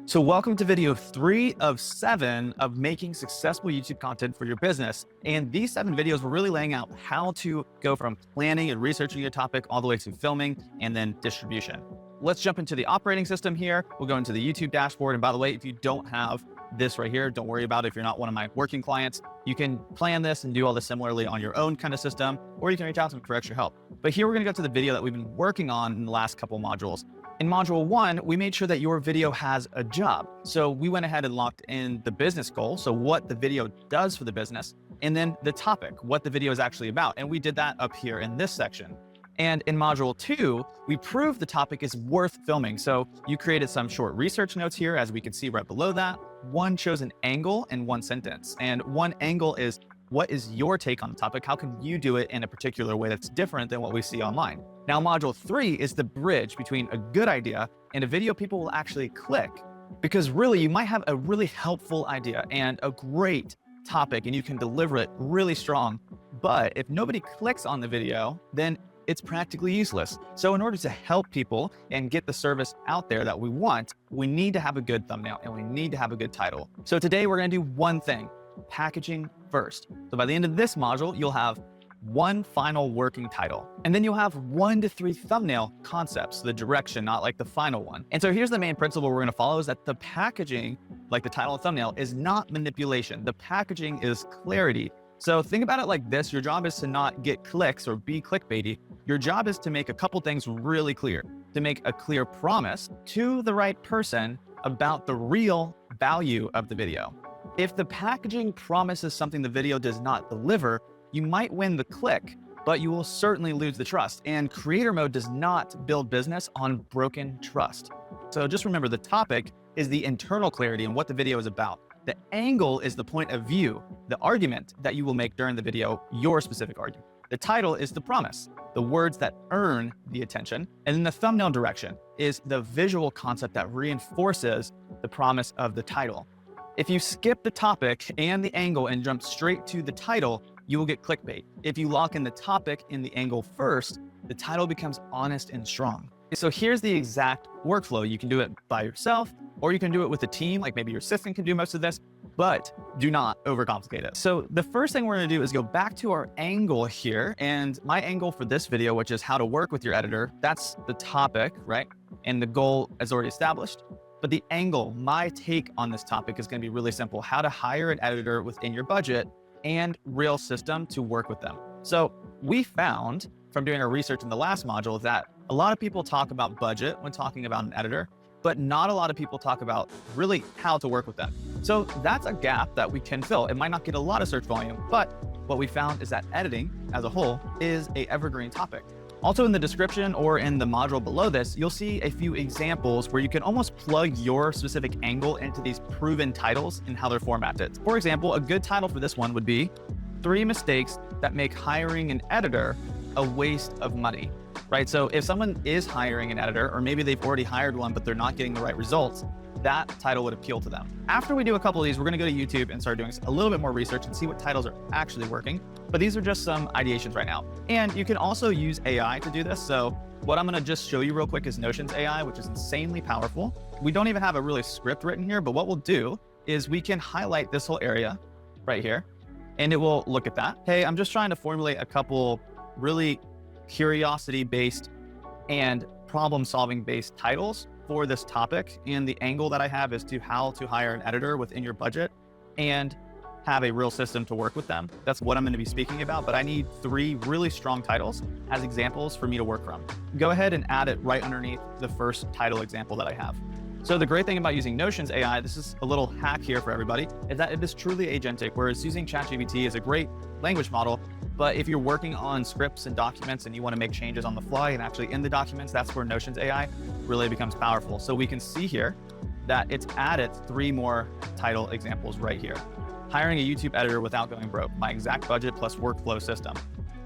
So welcome to video 3 of 7 of making successful YouTube content for your business. And these 7 videos were really laying out how to go from planning and researching your topic all the way to filming and then distribution. Let's jump into the operating system here. We'll go into the YouTube dashboard. And by the way, if you don't have this right here, don't worry about it. If you're not one of my working clients, you can plan this and do all this similarly on your own kind of system, or you can reach out to me for extra help. But here we're going to go to the video that we've been working on in the last couple modules. In module 1, we made sure that your video has a job. So we went ahead and locked in the business goal. So what the video does for the business, and then the topic, what the video is actually about. And we did that up here in this section. And in module 2, we proved the topic is worth filming. So you created some short research notes here, as we can see right below that. One shows an angle and one sentence. And one angle is, what is your take on the topic? How can you do it in a particular way that's different than what we see online? Now, module 3 is the bridge between a good idea and a video people will actually click. Because really, you might have a really helpful idea and a great topic, and you can deliver it really strong. But if nobody clicks on the video, then it's practically useless. So in order to help people and get the service out there that we want, we need to have a good thumbnail and we need to have a good title. So today we're gonna do one thing, packaging first. So by the end of this module, you'll have one final working title, and then you'll have 1 to 3 thumbnail concepts, the direction, not like the final one. And so here's the main principle we're gonna follow, is that the packaging, like the title and thumbnail, is not manipulation. The packaging is clarity. So think about it like this. Your job is to not get clicks or be clickbaity. Your job is to make a couple things really clear, to make a clear promise to the right person about the real value of the video. If the packaging promises something the video does not deliver, you might win the click, but you will certainly lose the trust. And creator mode does not build business on broken trust. So just remember, the topic is the internal clarity and what the video is about. The angle is the point of view, the argument that you will make during the video, your specific argument. The title is the promise, the words that earn the attention. And then the thumbnail direction is the visual concept that reinforces the promise of the title. If you skip the topic and the angle and jump straight to the title, you will get clickbait. If you lock in the topic and the angle first, the title becomes honest and strong. So here's the exact workflow. You can do it by yourself, or you can do it with a team, like maybe your assistant can do most of this, but do not overcomplicate it. So the first thing we're gonna do is go back to our angle here, and my angle for this video, which is how to work with your editor, that's the topic, right? And the goal is already established. But the angle, my take on this topic, is gonna be really simple: how to hire an editor within your budget and real system to work with them. So we found from doing our research in the last module that a lot of people talk about budget when talking about an editor, but not a lot of people talk about really how to work with them. So that's a gap that we can fill. It might not get a lot of search volume, but what we found is that editing as a whole is an evergreen topic. Also in the description or in the module below this, you'll see a few examples where you can almost plug your specific angle into these proven titles and how they're formatted. For example, a good title for this one would be 3 mistakes that make hiring an editor a waste of money, right? So if someone is hiring an editor, or maybe they've already hired one, but they're not getting the right results, that title would appeal to them. After we do a couple of these, we're gonna go to YouTube and start doing a little bit more research and see what titles are actually working. But these are just some ideations right now. And you can also use AI to do this. So what I'm gonna just show you real quick is Notion's AI, which is insanely powerful. We don't even have a really script written here, but what we'll do is we can highlight this whole area right here, and it will look at that. Hey, I'm just trying to formulate a couple really curiosity-based and problem-solving based titles for this topic. And the angle that I have is to how to hire an editor within your budget and have a real system to work with them. That's what I'm going to be speaking about, but I need 3 really strong titles as examples for me to work from. Go ahead and add it right underneath the first title example that I have. So the great thing about using Notion's AI, this is a little hack here for everybody, is that it is truly agentic, whereas using ChatGPT is a great language model. But if you're working on scripts and documents and you want to make changes on the fly and actually in the documents, that's where Notion's AI really becomes powerful. So we can see here that it's added 3 more title examples right here. Hiring a YouTube editor without going broke, my exact budget plus workflow system.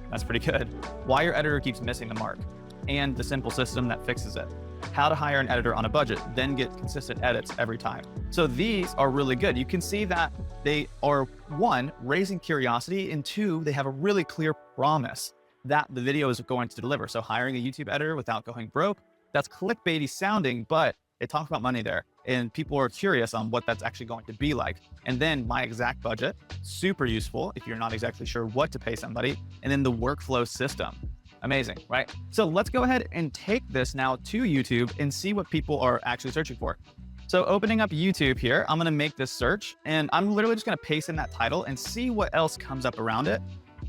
That's pretty good. Why your editor keeps missing the mark, and the simple system that fixes it. How to hire an editor on a budget, then get consistent edits every time. So these are really good. You can see that they are, 1, raising curiosity, and 2, they have a really clear promise that the video is going to deliver. So hiring a YouTube editor without going broke, that's clickbaity sounding, but It talks about money there, and people are curious on what that's actually going to be like. And then my exact budget, super useful if you're not exactly sure what to pay somebody. And then the workflow system. Amazing, right? So let's go ahead and take this now to YouTube and see what people are actually searching for. So opening up YouTube here, I'm gonna make this search, and I'm literally just gonna paste in that title and see what else comes up around it.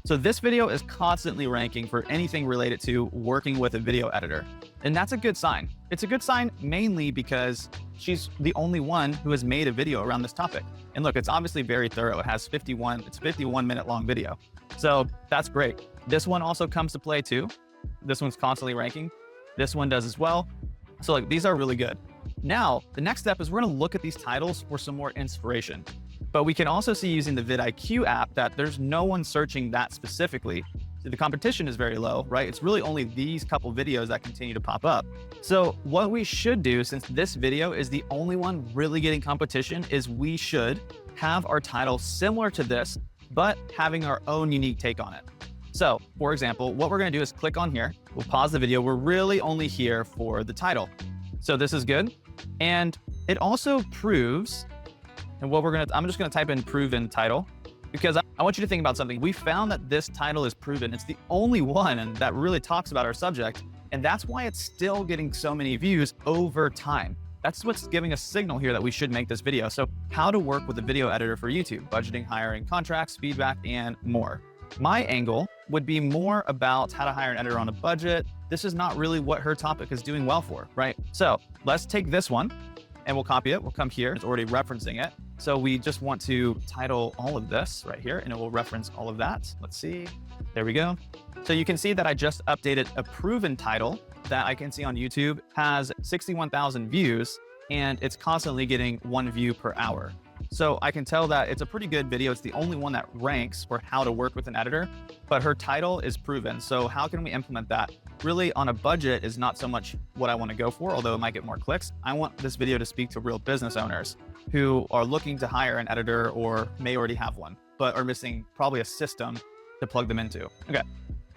So this video is constantly ranking for anything related to working with a video editor. And that's a good sign. It's a good sign mainly because she's the only one who has made a video around this topic. And look, it's obviously very thorough. It's 51-minute long video. So that's great. This one also comes to play too. This one's constantly ranking. This one does as well. So like, these are really good. Now, the next step is we're gonna look at these titles for some more inspiration. But we can also see using the vidIQ app that there's no one searching that specifically. So the competition is very low, right? It's really only these couple videos that continue to pop up. So what we should do, since this video is the only one really getting competition, is we should have our title similar to this, but having our own unique take on it. So for example, what we're gonna do is click on here. We'll pause the video. We're really only here for the title. So this is good. And it also proves, and I'm just gonna type in proven title, because I want you to think about something. We found that this title is proven. It's the only one that really talks about our subject. And that's why it's still getting so many views over time. That's what's giving a signal here that we should make this video. So how to work with a video editor for YouTube, budgeting, hiring, contracts, feedback, and more. My angle would be more about how to hire an editor on a budget. This is not really what her topic is doing well for, right? So let's take this one and we'll copy it. We'll come here. It's already referencing it. So we just want to title all of this right here, and it will reference all of that. Let's see. There we go. So you can see that I just updated a proven title that I can see on YouTube, has 61,000 views, and it's constantly getting 1 view per hour. So I can tell that it's a pretty good video. It's the only one that ranks for how to work with an editor, but her title is proven. So how can we implement that? Really, on a budget is not so much what I want to go for, although it might get more clicks. I want this video to speak to real business owners who are looking to hire an editor or may already have one, but are missing probably a system to plug them into. Okay.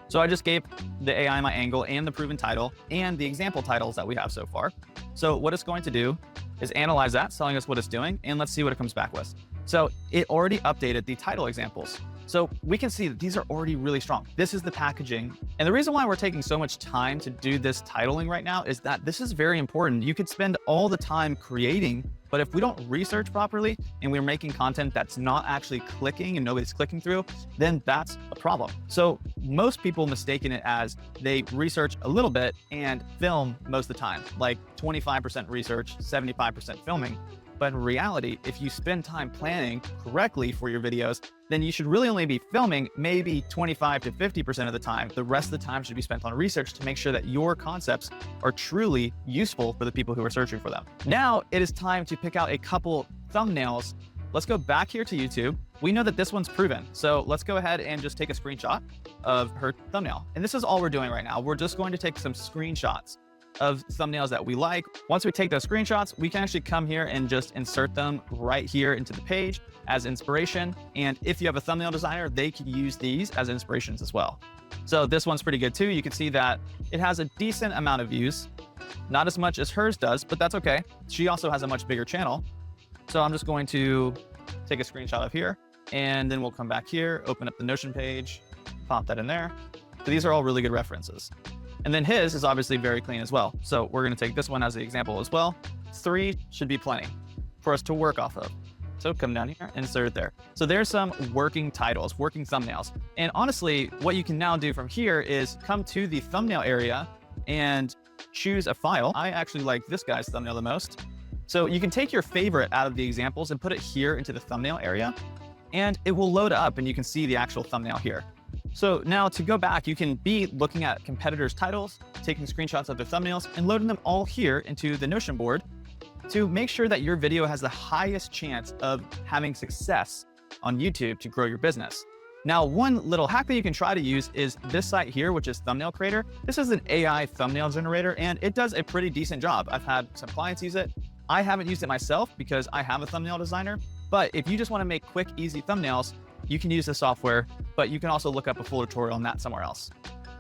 So I just gave the AI my angle and the proven title and the example titles that we have so far. So what it's going to do is analyze that, telling us what it's doing, and let's see what it comes back with. So it already updated the title examples. So we can see that these are already really strong. This is the packaging. And the reason why we're taking so much time to do this titling right now is that this is very important. You could spend all the time creating, but if we don't research properly and we're making content that's not actually clicking and nobody's clicking through, then that's a problem. So most people mistaken it as they research a little bit and film most of the time, like 25% research, 75% filming. But in reality, if you spend time planning correctly for your videos, then you should really only be filming maybe 25 to 50% of the time. The rest of the time should be spent on research to make sure that your concepts are truly useful for the people who are searching for them. Now it is time to pick out a couple thumbnails. Let's go back here to YouTube. We know that this one's proven. So let's go ahead and just take a screenshot of her thumbnail. And this is all we're doing right now. We're just going to take some screenshots of thumbnails that we like. Once we take those screenshots, we can actually come here and just insert them right here into the page as inspiration. And if you have a thumbnail designer, they could use these as inspirations as well. So this one's pretty good too. You can see that it has a decent amount of views, not as much as hers does, but that's okay. She also has a much bigger channel. So I'm just going to take a screenshot of here, and then we'll come back here, open up the Notion page, pop that in there. So these are all really good references. And then his is obviously very clean as well. So we're gonna take this one as the example as well. 3 should be plenty for us to work off of. So come down here, insert it there. So there's some working titles, working thumbnails. And honestly, what you can now do from here is come to the thumbnail area and choose a file. I actually like this guy's thumbnail the most. So you can take your favorite out of the examples and put it here into the thumbnail area, and it will load up and you can see the actual thumbnail here. So now to go back, you can be looking at competitors' titles, taking screenshots of their thumbnails, and loading them all here into the Notion board to make sure that your video has the highest chance of having success on YouTube to grow your business. Now, one little hack that you can try to use is this site here, which is Thumbnail Creator. This is an AI thumbnail generator, and it does a pretty decent job. I've had some clients use it. I haven't used it myself because I have a thumbnail designer, but if you just want to make quick, easy thumbnails, you can use the software, but you can also look up a full tutorial on that somewhere else.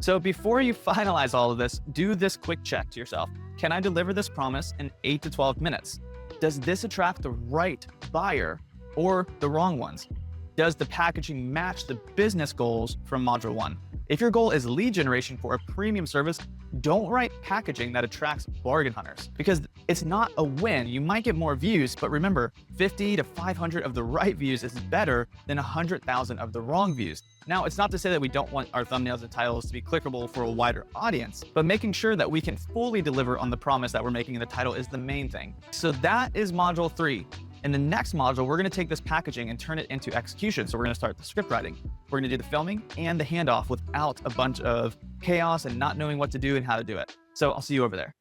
So before you finalize all of this, do this quick check to yourself. Can I deliver this promise in 8 to 12 minutes? Does this attract the right buyer or the wrong ones? Does the packaging match the business goals from module 1? If your goal is lead generation for a premium service, don't write packaging that attracts bargain hunters because it's not a win. You might get more views, but remember, 50 to 500 of the right views is better than 100,000 of the wrong views. Now, it's not to say that we don't want our thumbnails and titles to be clickable for a wider audience, but making sure that we can fully deliver on the promise that we're making in the title is the main thing. So that is module 3. In the next module, we're going to take this packaging and turn it into execution. So we're going to start the script writing. We're going to do the filming and the handoff without a bunch of chaos and not knowing what to do and how to do it. So I'll see you over there.